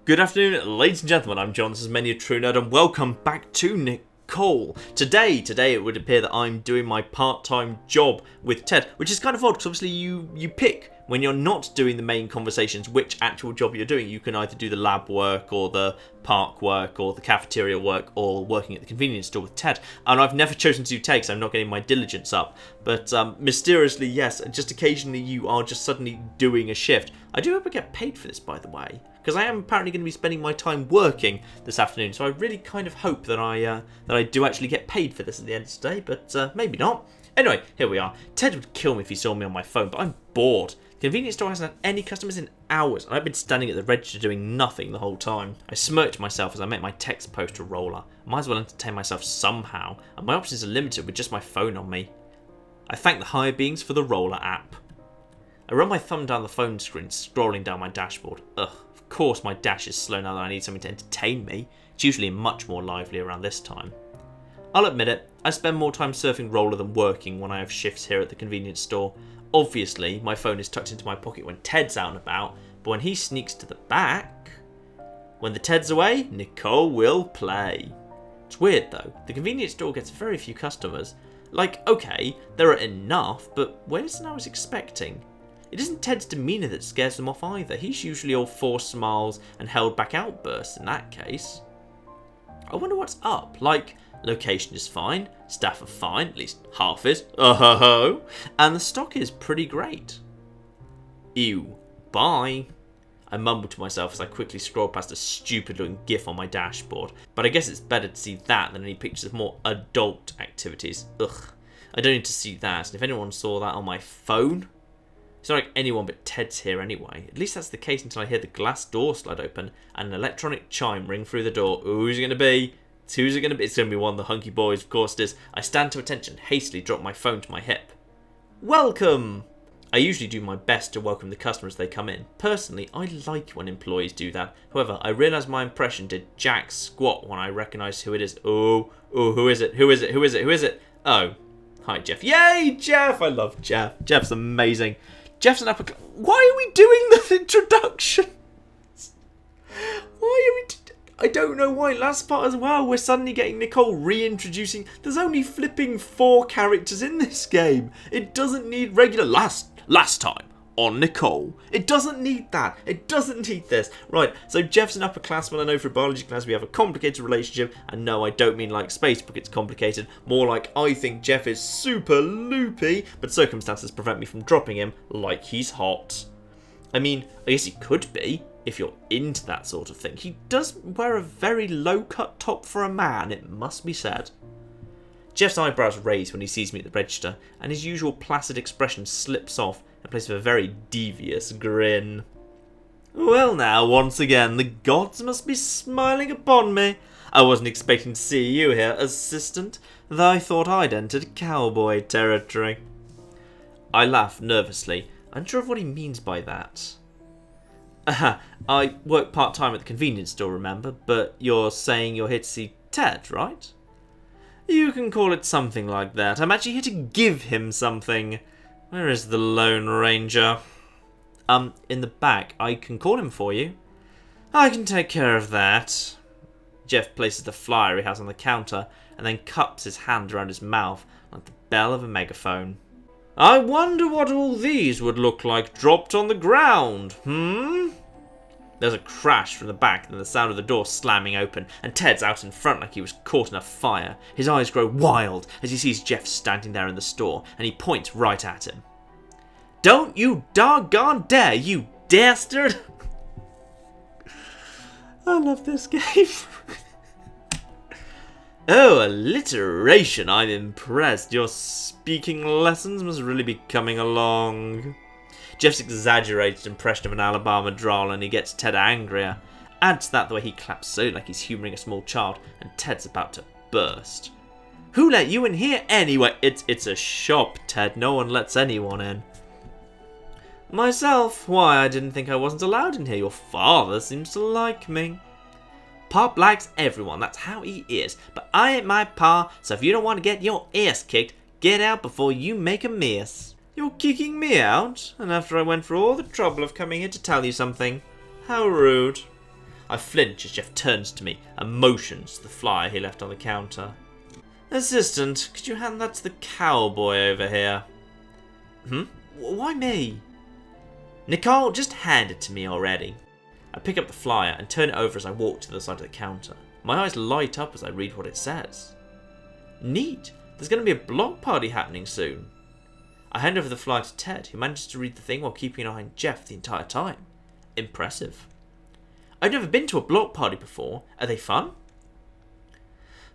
Good afternoon, ladies and gentlemen. I'm John, this is Many a True Nerd, and welcome back to Nicole. Today it would appear that I'm doing my part-time job with Ted, which is kind of odd, because obviously you pick, when you're not doing the main conversations, which actual job you're doing. You can either do the lab work, or the park work, or the cafeteria work, or working at the convenience store with Ted. And I've never chosen to do Ted, because I'm not getting my diligence up. But mysteriously, yes, just occasionally you are just suddenly doing a shift. I do hope I get paid for this, by the way, because I am apparently going to be spending my time working this afternoon, so I really kind of hope that I do actually get paid for this at the end of the day, but maybe not. Anyway, here we are. Ted would kill me if he saw me on my phone, but I'm bored. The convenience store hasn't had any customers in hours, and I've been standing at the register doing nothing the whole time. I smirked myself as I met my text poster roller. I might as well entertain myself somehow, and my options are limited with just my phone on me. I thank the higher beings for the roller app. I run my thumb down the phone screen, scrolling down my dashboard. Ugh, of course my dash is slow now that I need something to entertain me. It's usually much more lively around this time. I'll admit it, I spend more time surfing roller than working when I have shifts here at the convenience store. Obviously, my phone is tucked into my pocket when Ted's out and about, but when he sneaks to the back... When the Ted's away, Nicole will play. It's weird though, the convenience store gets very few customers. Like, okay, there are enough, but where's than I was expecting? It isn't Ted's demeanour that scares them off either. He's usually all forced smiles and held back outbursts in that case. I wonder what's up. Like, location is fine, staff are fine, at least half is, and the stock is pretty great. Ew, bye. I mumbled to myself as I quickly scrolled past a stupid looking gif on my dashboard, but I guess it's better to see that than any pictures of more adult activities. Ugh, I don't need to see that, and if anyone saw that on my phone... It's not like anyone but Ted's here anyway. At least that's the case until I hear the glass door slide open and an electronic chime ring through the door. Who's it going to be? Who's it going to be? It's going to be one of the hunky boys, of course it is. I stand to attention, hastily drop my phone to my hip. Welcome! I usually do my best to welcome the customers as they come in. Personally, I like when employees do that. However, I realise my impression did jack squat when I recognised who it is. Oh, who is it? Who is it? Who is it? Who is it? Oh, hi Jeff. Yay, Jeff! I love Jeff. Jeff's amazing. Jeff's an upper... Why are we doing the introduction? Why are we... I don't know why. Last part as well, we're suddenly getting Nicole reintroducing... There's only flipping 4 characters in this game. It doesn't need regular... Last time on Nicole. It doesn't need that. It doesn't need this. Right, so Jeff's an upperclassman. I know for a biology class we have a complicated relationship. And no, I don't mean like Spacebook it's complicated. More like I think Jeff is super loopy, but circumstances prevent me from dropping him like he's hot. I mean, I guess he could be, if you're into that sort of thing. He does wear a very low-cut top for a man, it must be said. Jeff's eyebrows raise when he sees me at the register, and his usual placid expression slips off in place of a very devious grin. Well now, once again, the gods must be smiling upon me. I wasn't expecting to see you here, assistant, though I thought I'd entered cowboy territory. I laugh nervously, unsure of what he means by that. I work part-time at the convenience store, remember, but you're saying you're here to see Ted, right? You can call it something like that. I'm actually here to give him something. Where is the Lone Ranger? In the back. I can call him for you. I can take care of that. Jeff places the flyer he has on the counter and then cups his hand around his mouth like the bell of a megaphone. I wonder what all these would look like dropped on the ground, There's a crash from the back and the sound of the door slamming open, and Ted's out in front like he was caught in a fire. His eyes grow wild as he sees Jeff standing there in the store, and he points right at him. Don't you doggone dare, you dastard! I love this game. Oh, alliteration, I'm impressed. Your speaking lessons must really be coming along. Jeff's exaggerated impression of an Alabama drawl, and he gets Ted angrier. Add to that the way he claps so like he's humouring a small child, and Ted's about to burst. Who let you in here anyway? It's a shop, Ted. No one lets anyone in. Myself? Why, I didn't think I wasn't allowed in here. Your father seems to like me. Pop likes everyone, that's how he is. But I ain't my pa, so if you don't want to get your ass kicked, get out before you make a mess. You're kicking me out? And after I went through all the trouble of coming here to tell you something? How rude. I flinch as Jeff turns to me and motions to the flyer he left on the counter. Assistant, could you hand that to the cowboy over here? Why me? Nicole, just hand it to me already. I pick up the flyer and turn it over as I walk to the side of the counter. My eyes light up as I read what it says. Neat, there's going to be a block party happening soon. I hand over the flyer to Ted, who manages to read the thing while keeping an eye on Jeff the entire time. Impressive. I've never been to a block party before. Are they fun?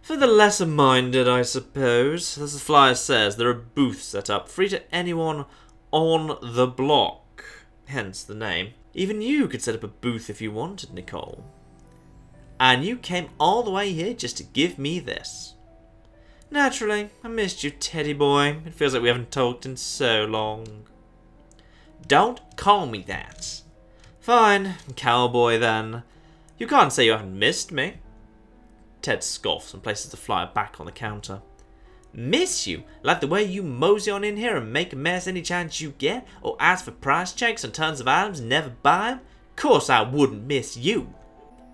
For the lesser-minded, I suppose. As the flyer says, there are booths set up, free to anyone on the block. Hence the name. Even you could set up a booth if you wanted, Nicole. And you came all the way here just to give me this. Naturally, I missed you, teddy boy. It feels like we haven't talked in so long. Don't call me that. Fine, cowboy then. You can't say you haven't missed me. Ted scoffs and places the flyer back on the counter. Miss you? Like the way you mosey on in here and make a mess any chance you get? Or ask for price checks on tons of items and never buy them? Course I wouldn't miss you.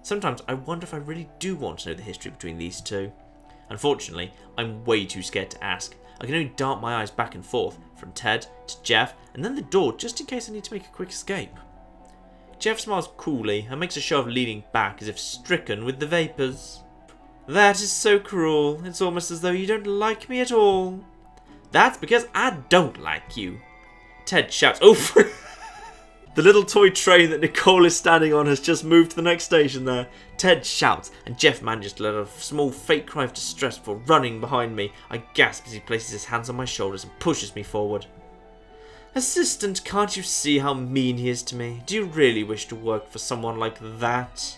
Sometimes I wonder if I really do want to know the history between these two. Unfortunately, I'm way too scared to ask. I can only dart my eyes back and forth, from Ted to Jeff, and then the door just in case I need to make a quick escape. Jeff smiles coolly and makes a show of leaning back as if stricken with the vapours. That is so cruel. It's almost as though you don't like me at all. That's because I don't like you. Ted shouts, "Oof!" The little toy train that Nicole is standing on has just moved to the next station there. Ted shouts, and Jeff manages to let out a small fake cry of distress before running behind me. I gasp as he places his hands on my shoulders and pushes me forward. Assistant, can't you see how mean he is to me? Do you really wish to work for someone like that?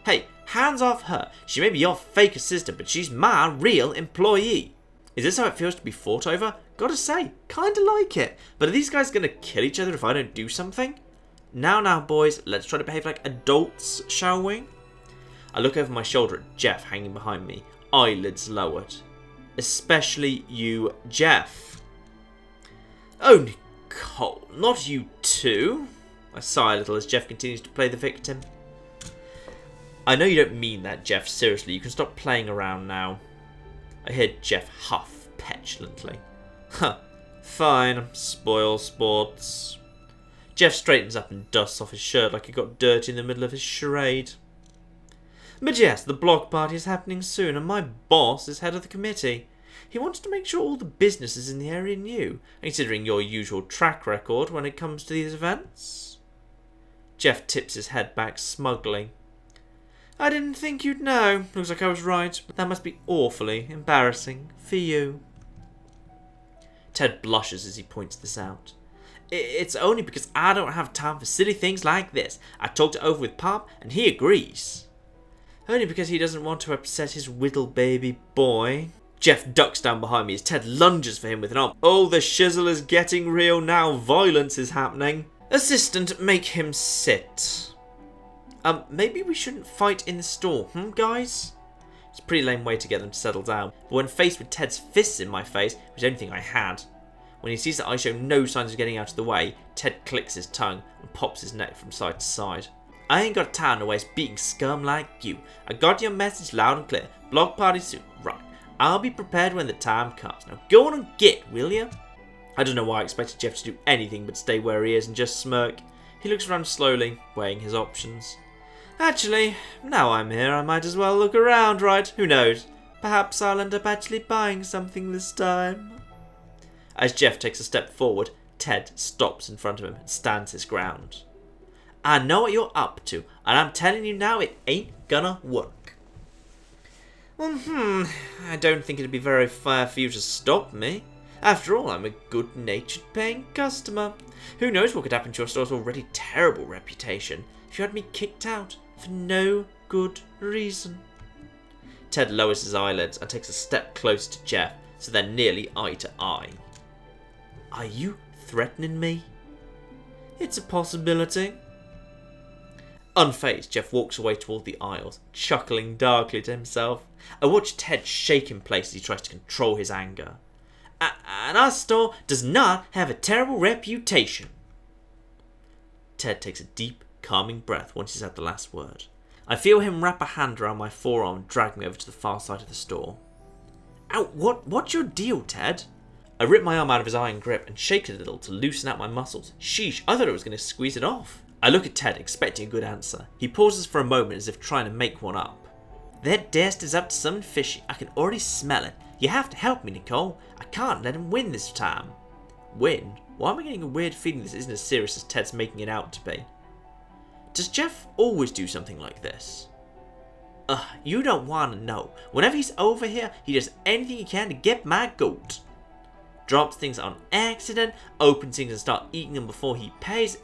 Hey, hands off her. She may be your fake assistant, but she's my real employee. Is this how it feels to be fought over? Gotta say, kinda like it. But are these guys gonna kill each other if I don't do something? Now, boys, let's try to behave like adults, shall we? I look over my shoulder at Jeff hanging behind me, eyelids lowered. Especially you, Jeff. Oh, Nicole, not you too. I sigh a little as Jeff continues to play the victim. I know you don't mean that, Jeff. Seriously, you can stop playing around now. I hear Jeff huff petulantly. Huh, fine, spoil sports. Jeff straightens up and dusts off his shirt like he got dirty in the middle of his charade. But yes, the block party is happening soon, and my boss is head of the committee. He wants to make sure all the businesses in the area knew, considering your usual track record when it comes to these events. Jeff tips his head back smugly. I didn't think you'd know. Looks like I was right, but that must be awfully embarrassing for you. Ted blushes as he points this out. It's only because I don't have time for silly things like this. I talked it over with Pop, and he agrees. Only because he doesn't want to upset his little baby boy. Jeff ducks down behind me as Ted lunges for him with an arm. Oh, the shizzle is getting real now. Violence is happening. Assistant, make him sit. Maybe we shouldn't fight in the store, guys? It's a pretty lame way to get them to settle down. But when faced with Ted's fists in my face, which is the only thing I had, when he sees that I show no signs of getting out of the way, Ted clicks his tongue and pops his neck from side to side. I ain't got time to waste beating scum like you. I got your message loud and clear. Block party soon. Right. I'll be prepared when the time comes. Now go on and get, will ya? I don't know why I expected Jeff to do anything but stay where he is and just smirk. He looks around slowly, weighing his options. Actually, now I'm here, I might as well look around, right? Who knows? Perhaps I'll end up actually buying something this time. As Jeff takes a step forward, Ted stops in front of him and stands his ground. I know what you're up to, and I'm telling you now it ain't gonna work. Well, I don't think it'd be very fair for you to stop me. After all, I'm a good-natured paying customer. Who knows what could happen to your store's already terrible reputation if you had me kicked out for no good reason. Ted lowers his eyelids and takes a step closer to Jeff, so they're nearly eye to eye. Are you threatening me? It's a possibility. Unfazed, Jeff walks away toward the aisles, chuckling darkly to himself. I watch Ted shake in place as he tries to control his anger. And our store does not have a terrible reputation. Ted takes a deep, calming breath once he's had the last word. I feel him wrap a hand around my forearm and drag me over to the far side of the store. Ow, what's your deal, Ted? I rip my arm out of his iron grip and shake it a little to loosen out my muscles. Sheesh, I thought I was going to squeeze it off. I look at Ted, expecting a good answer. He pauses for a moment as if trying to make one up. That Dest is up to something fishy. I can already smell it. You have to help me, Nicole. I can't let him win this time. Win? Why am I getting a weird feeling this isn't as serious as Ted's making it out to be? Does Jeff always do something like this? You don't want to know. Whenever he's over here, he does anything he can to get my goat. Drops things on accident, opens things and starts eating them before he pays.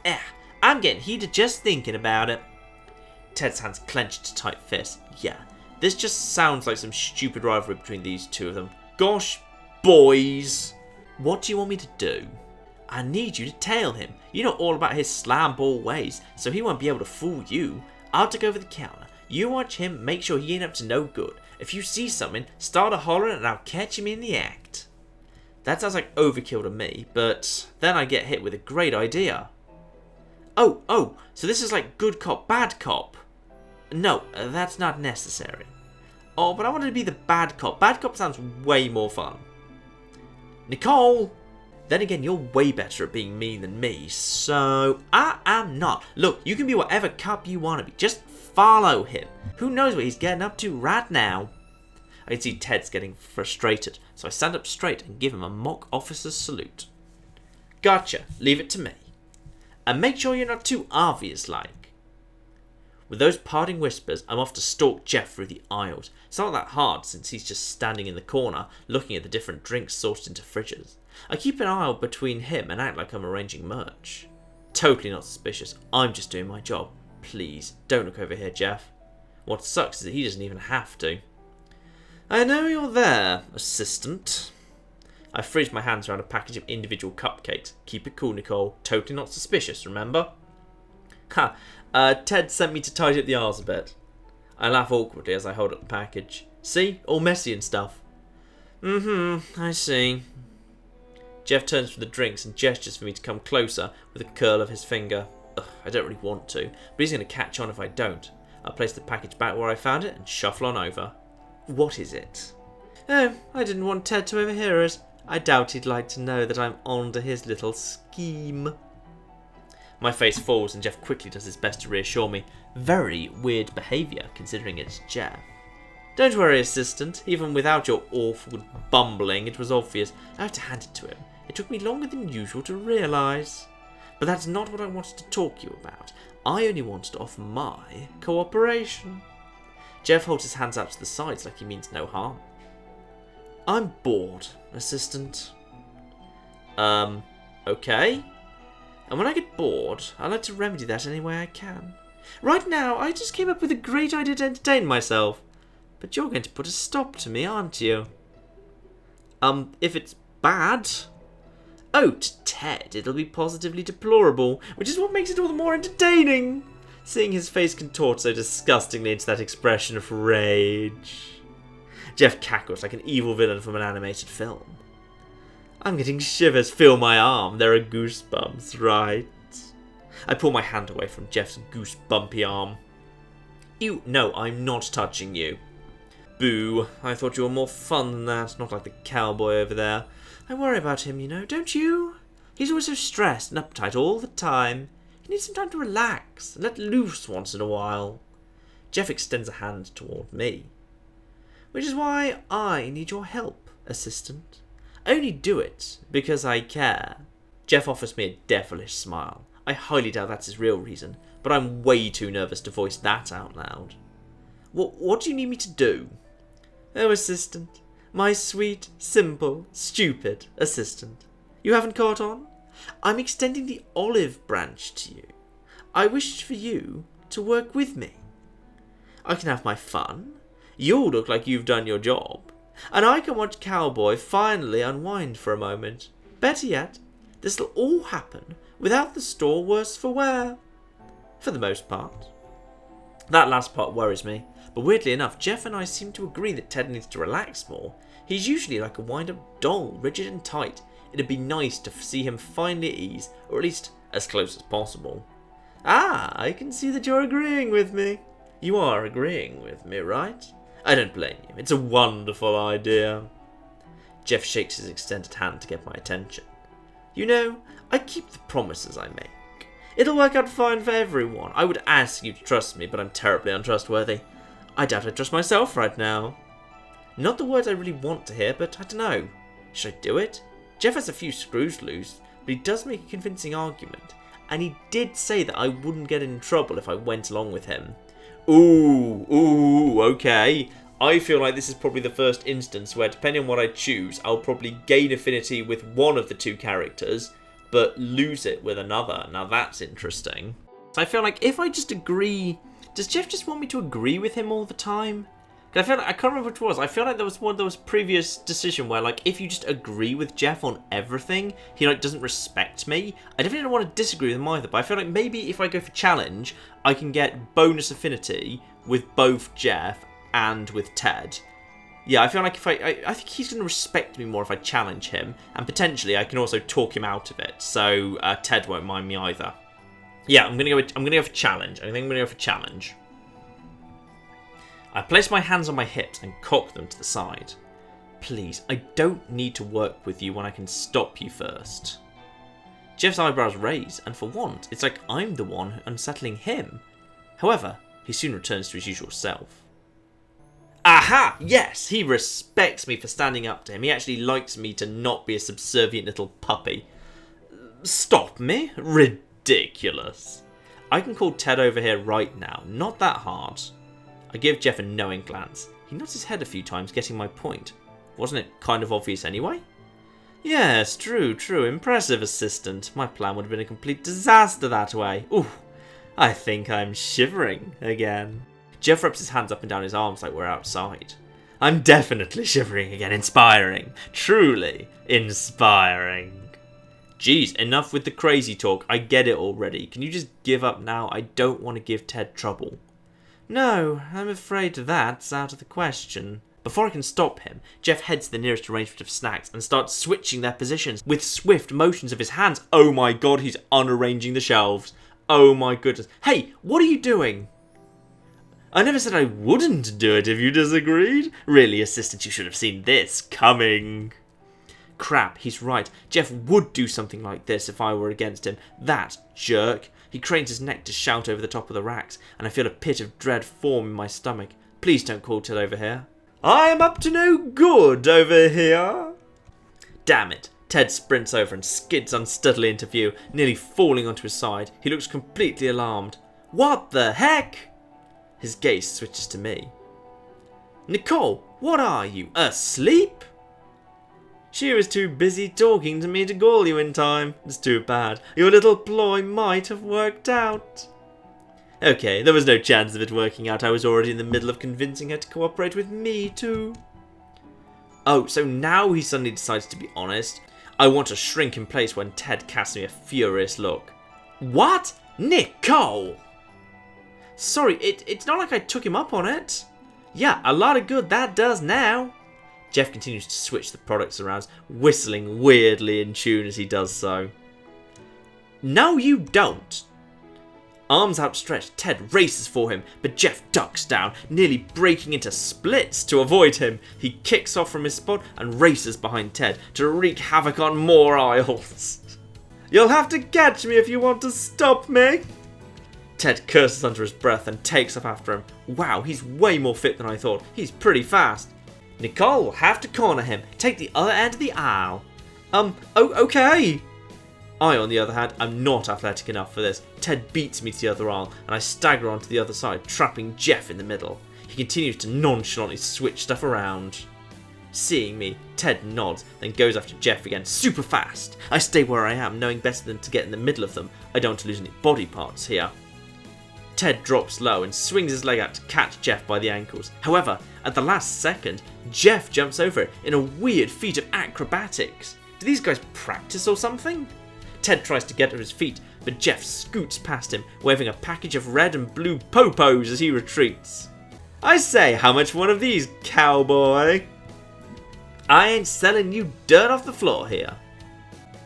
I'm getting heated just thinking about it. Ted's hands clenched to tight fists. Yeah, this just sounds like some stupid rivalry between these two of them. Gosh, boys. What do you want me to do? I need you to tail him. You know all about his slam ball ways, so he won't be able to fool you. I'll take over the counter. You watch him, make sure he ain't up to no good. If you see something, start a hollering and I'll catch him in the act. That sounds like overkill to me, but then I get hit with a great idea. Oh, so this is like good cop, bad cop. No, that's not necessary. Oh, but I wanted to be the bad cop. Bad cop sounds way more fun. Nicole! Then again, you're way better at being mean than me, so I am not. Look, you can be whatever cop you want to be. Just follow him. Who knows what he's getting up to right now? I can see Ted's getting frustrated, so I stand up straight and give him a mock officer's salute. Gotcha. Leave it to me. And make sure you're not too obvious-like. With those parting whispers, I'm off to stalk Jeff through the aisles. It's not that hard since he's just standing in the corner, looking at the different drinks sorted into fridges. I keep an aisle between him and act like I'm arranging merch. Totally not suspicious. I'm just doing my job. Please, don't look over here, Jeff. What sucks is that he doesn't even have to. I know you're there, assistant. I freeze my hands around a package of individual cupcakes. Keep it cool, Nicole. Totally not suspicious, remember? Ted sent me to tidy up the aisles a bit. I laugh awkwardly as I hold up the package. See? All messy and stuff. I see. Jeff turns from the drinks and gestures for me to come closer with a curl of his finger. I don't really want to, but he's going to catch on if I don't. I'll place the package back where I found it and shuffle on over. What is it? Oh, I didn't want Ted to overhear us. I doubt he'd like to know that I'm onto his little scheme. My face falls and Jeff quickly does his best to reassure me. Very weird behaviour, considering it's Jeff. Don't worry, assistant. Even without your awful bumbling, it was obvious. I have to hand it to him. It took me longer than usual to realise. But that's not what I wanted to talk to you about. I only wanted to offer my cooperation. Jeff holds his hands out to the sides like he means no harm. I'm bored, assistant. Okay. And when I get bored, I like to remedy that any way I can. Right now, I just came up with a great idea to entertain myself. But you're going to put a stop to me, aren't you? If it's bad? Oh, to Ted, it'll be positively deplorable, which is what makes it all the more entertaining. Seeing his face contort so disgustingly into that expression of rage. Jeff cackles like an evil villain from an animated film. I'm getting shivers. Feel my arm. There are goosebumps, right? I pull my hand away from Jeff's goosebumpy arm. Ew, no, I'm not touching you. Boo, I thought you were more fun than that, not like the cowboy over there. I worry about him, you know, don't you? He's always so stressed and uptight all the time. He needs some time to relax and let loose once in a while. Jeff extends a hand toward me. Which is why I need your help, assistant. I only do it because I care. Jeff offers me a devilish smile. I highly doubt that's his real reason, but I'm way too nervous to voice that out loud. What do you need me to do? Oh, assistant. My sweet, simple, stupid assistant. You haven't caught on? I'm extending the olive branch to you. I wish for you to work with me. I can have my fun. You'll look like you've done your job. And I can watch Cowboy finally unwind for a moment. Better yet, this'll all happen without the store worse for wear. For the most part. That last part worries me. But weirdly enough, Jeff and I seem to agree that Ted needs to relax more. He's usually like a wind-up doll, rigid and tight. It'd be nice to see him finally at ease, or at least as close as possible. Ah, I can see that you're agreeing with me. You are agreeing with me, right? I don't blame you. It's a wonderful idea. Jeff shakes his extended hand to get my attention. You know, I keep the promises I make. It'll work out fine for everyone. I would ask you to trust me, but I'm terribly untrustworthy. I doubt I trust myself right now. Not the words I really want to hear, but I don't know. Should I do it? Jeff has a few screws loose, but he does make a convincing argument. And he did say that I wouldn't get in trouble if I went along with him. Ooh, okay. I feel like this is probably the first instance where, depending on what I choose, I'll probably gain affinity with one of the two characters, but lose it with another. Now that's interesting. So I feel like if I just agree... Does Jeff just want me to agree with him all the time? I feel like, I can't remember which it was. I feel like there was one of those previous decision where, like, if you just agree with Jeff on everything, he, like, doesn't respect me. I definitely don't want to disagree with him either, but I feel like maybe if I go for challenge, I can get bonus affinity with both Jeff and with Ted. Yeah, I feel like if I think he's going to respect me more if I challenge him, and potentially I can also talk him out of it, so Ted won't mind me either. Yeah, I'm gonna go for challenge. I think I'm gonna go for challenge. I place my hands on my hips and cock them to the side. Please, I don't need to work with you when I can stop you first. Jeff's eyebrows raise, and for once, it's like I'm the one unsettling him. However, he soon returns to his usual self. Aha! Yes! He respects me for standing up to him. He actually likes me to not be a subservient little puppy. Stop me? Ridiculous. I can call Ted over here right now. Not that hard. I give Jeff a knowing glance. He nods his head a few times, getting my point. Wasn't it kind of obvious anyway? Yes, true. Impressive, assistant. My plan would have been a complete disaster that way. Ooh, I think I'm shivering again. Jeff wraps his hands up and down his arms like we're outside. I'm definitely shivering again. Inspiring. Truly inspiring. Geez, enough with the crazy talk. I get it already. Can you just give up now? I don't want to give Ted trouble. No, I'm afraid that's out of the question. Before I can stop him, Jeff heads to the nearest arrangement of snacks and starts switching their positions with swift motions of his hands. Oh my god, he's unarranging the shelves. Oh my goodness. Hey, what are you doing? I never said I wouldn't do it if you disagreed. Really, assistant, you should have seen this coming. Crap, he's right. Jeff would do something like this if I were against him. That jerk. He cranes his neck to shout over the top of the racks, and I feel a pit of dread form in my stomach. Please don't call Ted over here. I am up to no good over here. Damn it. Ted sprints over and skids unsteadily into view, nearly falling onto his side. He looks completely alarmed. What the heck? His gaze switches to me. Nicole, what are you, asleep? She was too busy talking to me to call you in time. It's too bad. Your little ploy might have worked out. Okay, there was no chance of it working out. I was already in the middle of convincing her to cooperate with me too. Oh, so now he suddenly decides to be honest. I want to shrink in place when Ted casts me a furious look. What? Nicole! Sorry, it's not like I took him up on it. Yeah, a lot of good that does now. Jeff continues to switch the products around, whistling weirdly in tune as he does so. No, you don't. Arms outstretched, Ted races for him, but Jeff ducks down, nearly breaking into splits to avoid him. He kicks off from his spot and races behind Ted to wreak havoc on more aisles. You'll have to catch me if you want to stop me. Ted curses under his breath and takes off after him. Wow, he's way more fit than I thought. He's pretty fast. Nicole will have to corner him. Take the other end of the aisle. Okay. I, on the other hand, am not athletic enough for this. Ted beats me to the other aisle, and I stagger onto the other side, trapping Jeff in the middle. He continues to nonchalantly switch stuff around. Seeing me, Ted nods, then goes after Jeff again, super fast. I stay where I am, knowing better than to get in the middle of them. I don't want to lose any body parts here. Ted drops low and swings his leg out to catch Jeff by the ankles. However, at the last second, Jeff jumps over it in a weird feat of acrobatics. Do these guys practice or something? Ted tries to get to his feet, but Jeff scoots past him, waving a package of red and blue popos as he retreats. I say, how much one of these, cowboy? I ain't selling you dirt off the floor here.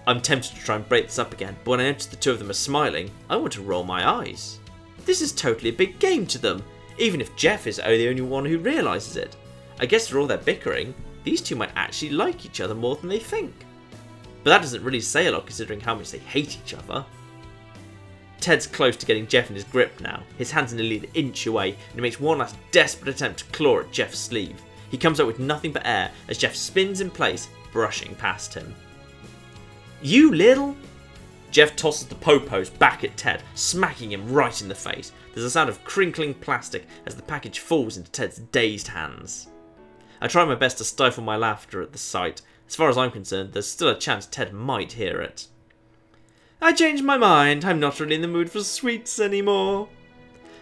I'm tempted to try and break this up again, but when I notice the two of them are smiling, I want to roll my eyes. This is totally a big game to them. even if Jeff is the only one who realises it. I guess for all their bickering, these two might actually like each other more than they think. But that doesn't really say a lot considering how much they hate each other. Ted's close to getting Jeff in his grip now. His hands are nearly an inch away, and he makes one last desperate attempt to claw at Jeff's sleeve. He comes up with nothing but air as Jeff spins in place, brushing past him. You little... Jeff tosses the popos back at Ted, smacking him right in the face. There's a sound of crinkling plastic as the package falls into Ted's dazed hands. I try my best to stifle my laughter at the sight. As far as I'm concerned, there's still a chance Ted might hear it. I changed my mind. I'm not really in the mood for sweets anymore.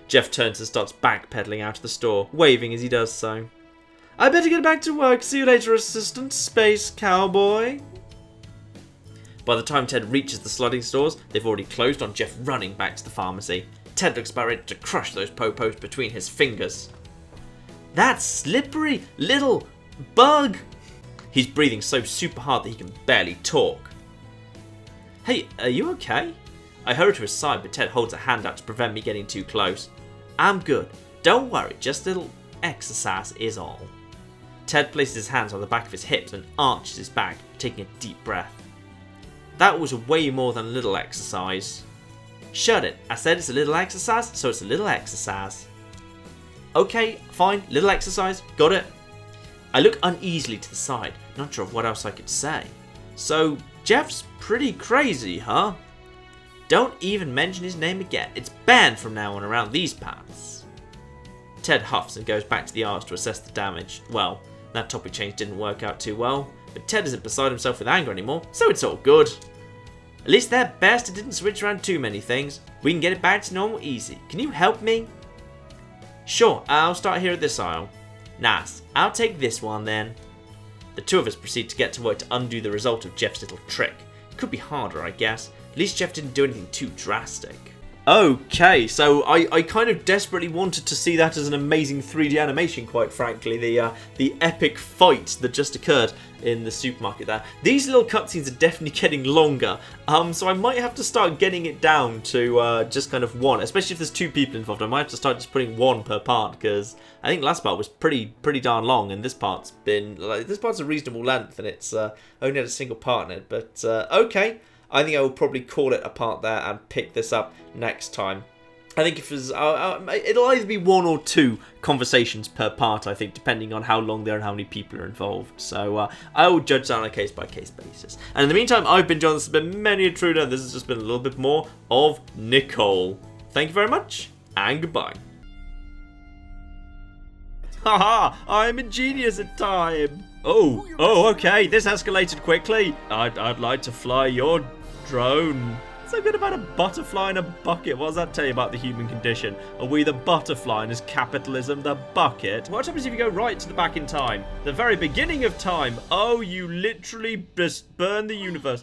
Jeff turns and starts backpedaling out of the store, waving as he does so. I better get back to work. See you later, assistant space cowboy. By the time Ted reaches the sliding stores, they've already closed on Jeff running back to the pharmacy. Ted looks about ready to crush those popos between his fingers. That slippery little bug! He's breathing so super hard that he can barely talk. Hey, are you okay? I hurry to his side, but Ted holds a hand out to prevent me getting too close. I'm good. Don't worry, just a little exercise is all. Ted places his hands on the back of his hips and arches his back, taking a deep breath. That was way more than a little exercise. Shut it. I said it's a little exercise, so it's a little exercise. Okay, fine, little exercise, got it. I look uneasily to the side, not sure of what else I could say. So, Jeff's pretty crazy, huh? Don't even mention his name again. It's banned from now on around these parts. Ted huffs and goes back to the aisles to assess the damage. Well, that topic change didn't work out too well, but Ted isn't beside himself with anger anymore, so it's all good. At least that bastard didn't switch around too many things. We can get it back to normal easy. Can you help me? Sure, I'll start here at this aisle. Nice, I'll take this one then. The two of us proceed to get to work to undo the result of Jeff's little trick. It could be harder, I guess. At least Jeff didn't do anything too drastic. Okay, so I kind of desperately wanted to see that as an amazing 3D animation, quite frankly. The epic fight that just occurred in the supermarket there. These little cutscenes are definitely getting longer, so I might have to start getting it down to just kind of one, especially if there's two people involved. I might have to start just putting one per part, because I think last part was pretty darn long, and this part's been this part's a reasonable length, and it's only had a single part in it. But okay. I think I will probably call it a part there and pick this up next time. I think if it'll either be one or two conversations per part, I think, depending on how long they are and how many people are involved. So I will judge that on a case-by-case basis. And in the meantime, I've been John. This has been Many a Truder, and this has just been a little bit more of Nicole. Thank you very much, and goodbye. Haha, I'm a genius at time. Oh, okay, this escalated quickly. I'd like to fly your drone. So good about a butterfly in a bucket. What does that tell you about the human condition? Are we the butterfly and is capitalism the bucket? What happens if you go right to the back in time? The very beginning of time. Oh, you literally just burn the universe.